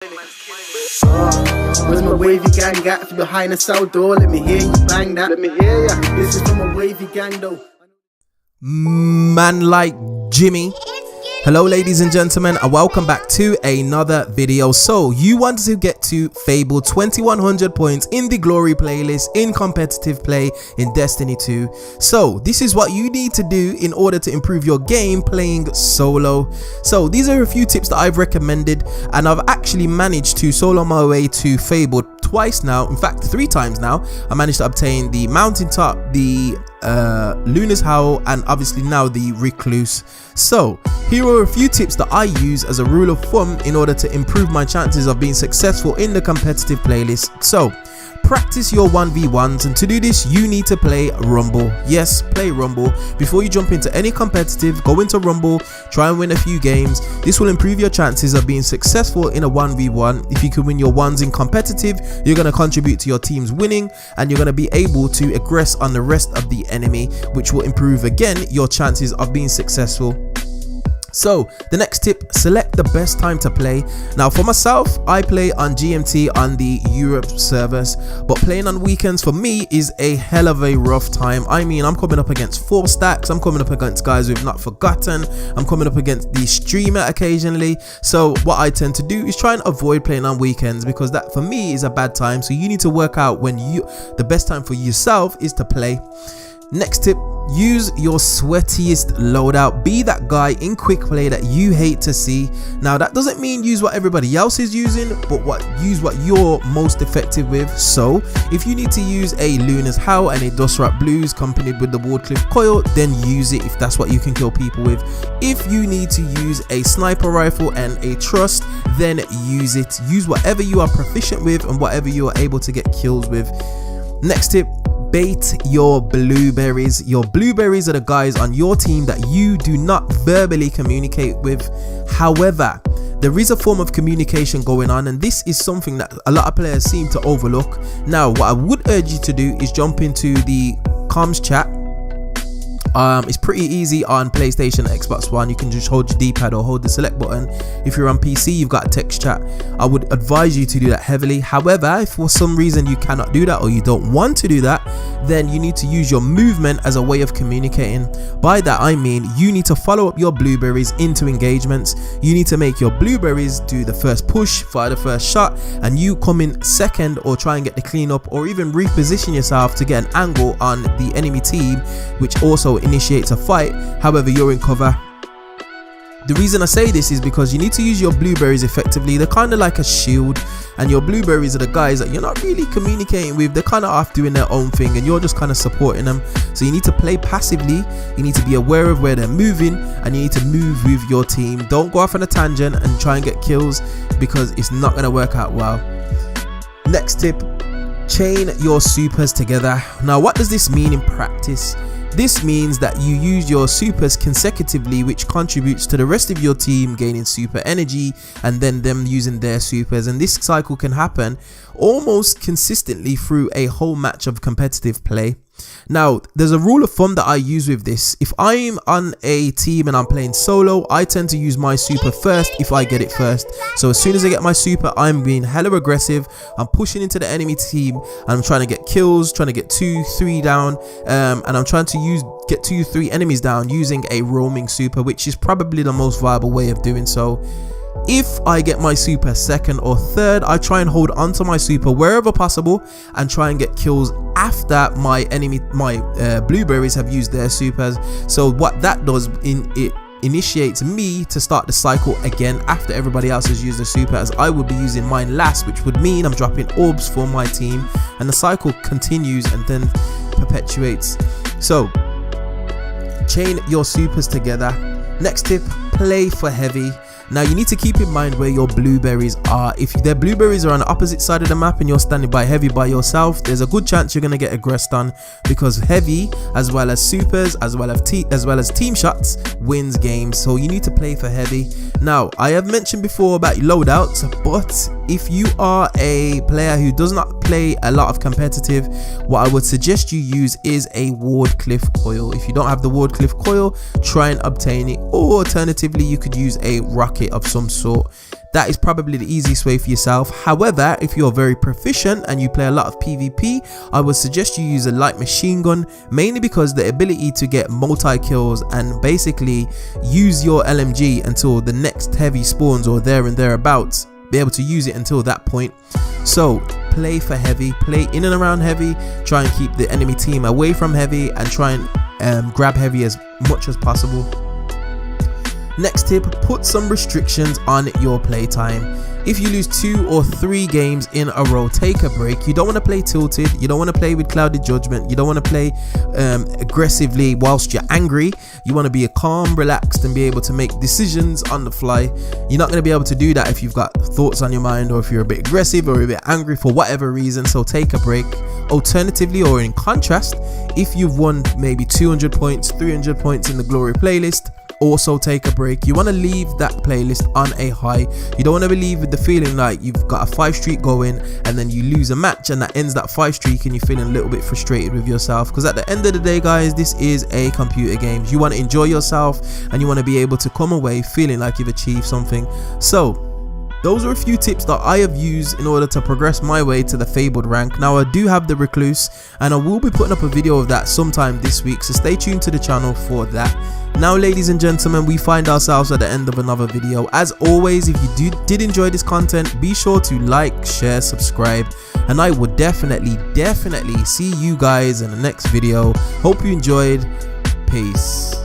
Where's my wavy gang at? If you're behind the cell door, let me hear you bang that. Let me hear ya. This is from a wavy gang though. Man like Jimmy. Hello ladies and gentlemen, and welcome back to another video. So you wanted to get to Fabled 2100 points in the glory playlist in competitive play in Destiny 2. So this is what you need to do in order to improve your game playing solo. So these are a few tips that I've recommended, and I've actually managed to solo my way to Fabled twice now. In fact, 3 times now. I managed to obtain the mountaintop, the Luna's Howl, and obviously now the Recluse. So here are a few tips that I use as a rule of thumb in order to improve my chances of being successful in the competitive playlist. So practice your 1v1s, and to do this you need to play Rumble. Yes, play Rumble. Before you jump into any competitive, go into Rumble, try and win a few games. This will improve your chances of being successful in a 1v1. If you can win your ones in competitive, you're going to contribute to your team's winning, and you're going to be able to aggress on the rest of the enemy, which will improve again your chances of being successful. So the next tip, select the best time to play. Now for myself, I play on GMT on the Europe servers, but playing on weekends for me is a hell of a rough time. I mean, I'm coming up against 4 stacks, I'm coming up against guys who've not forgotten, I'm coming up against the streamer occasionally. So what I tend to do is try and avoid playing on weekends, because that for me is a bad time. So you need to work out when the best time for yourself is to play. Next tip, use your Sweatiest loadout. Be that guy in quick play that you hate to see. Now that doesn't mean use what everybody else is using, but use what you're most effective with. So if you need to use a Luna's Howl and a Dustrat Blues accompanied with the Wardcliff Coil, then use it if that's what you can kill people with. If you need to use a sniper rifle and a trust, then use it. Use whatever you are proficient with and whatever you are able to get kills with. Next tip, bait your blueberries. Your blueberries are the guys on your team that you do not verbally communicate with. However, there is a form of communication going on, and this is something that a lot of players seem to overlook. Now what I would urge you to do is jump into the comms chat. It's pretty easy on PlayStation and Xbox One. You can just hold your D-pad or hold the select button. If you're on PC, you've got a text chat. I would advise you to do that heavily. However, if for some reason you cannot do that or you don't want to do that, then you need to use your movement as a way of communicating. By that I mean you need to follow up your blueberries into engagements. You need to make your blueberries do the first push, fire the first shot, and you come in second or try and get the cleanup, or even reposition yourself to get an angle on the enemy team, which also initiates a fight. However, you're in cover. The reason I say this is because you need to use your blueberries effectively. They're kind of like a shield, and your blueberries are the guys that you're not really communicating with. They're kind of off doing their own thing and you're just kind of supporting them. So you need to play passively, you need to be aware of where they're moving, and you need to move with your team. Don't go off on a tangent and try and get kills, because it's not going to work out well. Next tip, chain your supers together. Now what does this mean in practice? This means that you use your supers consecutively, which contributes to the rest of your team gaining super energy and then them using their supers, and this cycle can happen almost consistently through a whole match of competitive play. Now there's a rule of thumb that I use with this. If I'm on a team and I'm playing solo, I tend to use my super first if I get it first. So as soon as I get my super, I'm being hella aggressive, I'm pushing into the enemy team, and I'm trying to get kills, trying to get 2-3 down, and I'm trying to get 2-3 enemies down using a roaming super, which is probably the most viable way of doing so. If I get my super second or third, I try and hold onto my super wherever possible and try and get kills after my blueberries have used their supers. So what that does, it initiates me to start the cycle again after everybody else has used the super, as I would be using mine last, which would mean I'm dropping orbs for my team, and the cycle continues and then perpetuates. So chain your supers together. Next tip, play for heavy. Now you need to keep in mind where your blueberries are. If their blueberries are on the opposite side of the map and you're standing by heavy by yourself, there's a good chance you're going to get aggressed on, because heavy as well as supers as well as team shots wins games. So you need to play for heavy. Now I have mentioned before about loadouts, but if you are a player who does not play a lot of competitive, what I would suggest you use is a Wardcliff Coil. If you don't have the Wardcliff Coil, try and obtain it, or alternatively you could use a rocket of some sort. that is probably the easiest way for yourself. However, if you're very proficient and you play a lot of PvP, I would suggest you use a light machine gun, mainly because the ability to get multi-kills and basically use your LMG until the next heavy spawns or there and thereabouts, be able to use it until that point. So play for heavy, play in and around heavy, try and keep the enemy team away from heavy, and try and grab heavy as much as possible. Next tip, put some restrictions on your playtime. If you lose 2 or 3 games in a row, take a break. You don't want to play tilted, you don't want to play with clouded judgment, you don't want to play aggressively whilst you're angry. You want to be calm, relaxed, and be able to make decisions on the fly. You're not going to be able to do that if you've got thoughts on your mind, or if you're a bit aggressive or a bit angry for whatever reason. So take a break. Alternatively, or in contrast, if you've won maybe 200 points, 300 points in the glory playlist, also take a break. You want to leave that playlist on a high. You don't want to leave with the feeling like you've got a 5 streak going and then you lose a match and that ends that 5 streak and you're feeling a little bit frustrated with yourself, because at the end of the day, guys, this is a computer game. You want to enjoy yourself and you want to be able to come away feeling like you've achieved something. So those are a few tips that I have used in order to progress my way to the Fabled rank. Now, I do have the Recluse and I will be putting up a video of that sometime this week, so stay tuned to the channel for that. Now, ladies and gentlemen, we find ourselves at the end of another video. As always, if you did enjoy this content, be sure to like, share, subscribe, and I will definitely see you guys in the next video. Hope you enjoyed. Peace.